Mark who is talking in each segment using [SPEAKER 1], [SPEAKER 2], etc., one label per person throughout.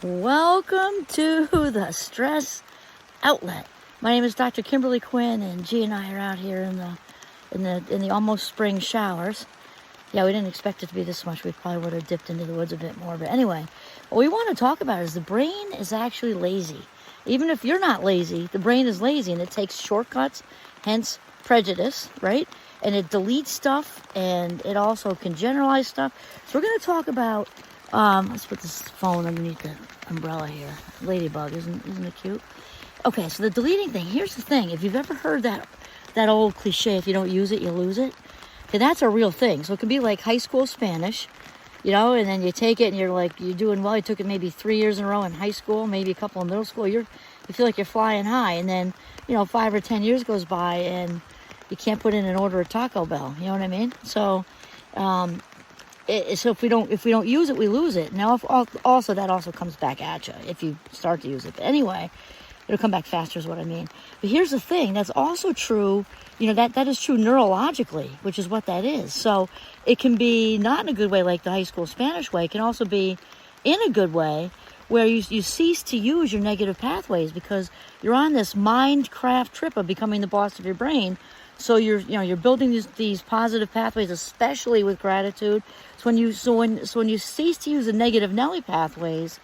[SPEAKER 1] Welcome to the Stress Outlet. My name is Dr. Kimberly Quinn, and G and I are out here in the almost spring showers. Yeah, we didn't expect it to be this much. We probably would have dipped into the woods a bit more. But anyway, what we want to talk about is the brain is actually lazy. Even if you're not lazy, the brain is lazy, and it takes shortcuts, hence prejudice, right? And it deletes stuff, and it also can generalize stuff. So we're going to talk about, let's put this phone underneath the umbrella here. Ladybug, isn't it cute? Okay, so the deleting thing, here's the thing. If you've ever heard that old cliche, if you don't use it, you lose it. Okay, that's a real thing. So it can be like high school Spanish, and then you take it and you're doing well. You took it maybe 3 years in a row in high school, maybe a couple in middle school. You feel like you're flying high. And then, 5 or 10 years goes by and you can't put in an order at Taco Bell. You know what I mean? So, so if we don't use it, we lose it. Now, that also comes back at you if you start to use it. But anyway, it'll come back faster is what I mean. But here's the thing. That's also true. That is true neurologically, which is what that is. So it can be not in a good way like the high school Spanish way. It can also be in a good way where you cease to use your negative pathways because you're on this Mindcraft trip of becoming the boss of your brain. So you're building these positive pathways, especially with gratitude. So when you cease to use the negative Nelly pathways,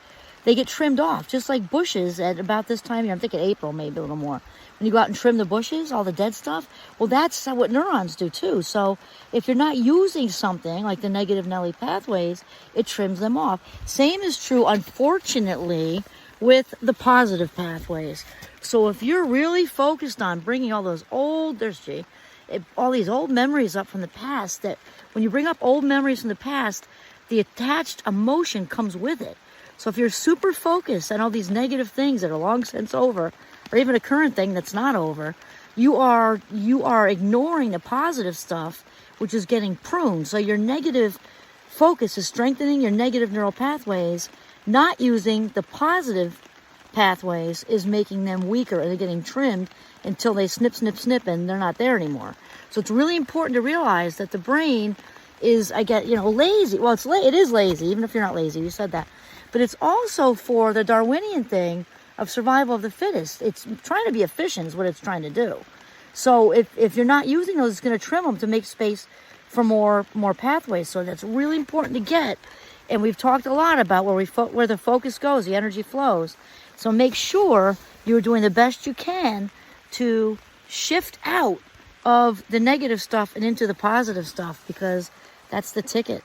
[SPEAKER 1] they get trimmed off, just like bushes at about this time of year. I'm thinking April, maybe a little more. When you go out and trim the bushes, all the dead stuff, well, that's what neurons do too. So if you're not using something like the negative Nelly pathways, it trims them off. Same is true, unfortunately, with the positive pathways. So if you're really focused on bringing all these old memories up from the past, that when you bring up old memories from the past, the attached emotion comes with it. So if you're super focused on all these negative things that are long since over, or even a current thing that's not over, you are ignoring the positive stuff, which is getting pruned. So your negative focus is strengthening your negative neural pathways. Not using the positive pathways is making them weaker, and they're getting trimmed until they snip, and they're not there anymore. So it's really important to realize that the brain is, lazy. Well, it is lazy, even if you're not lazy. You said that. But it's also for the Darwinian thing of survival of the fittest. It's trying to be efficient is what it's trying to do. So if you're not using those, it's going to trim them to make space for more pathways. So that's really important to get. And we've talked a lot about where the focus goes, the energy flows. So make sure you're doing the best you can to shift out of the negative stuff and into the positive stuff, because that's the ticket.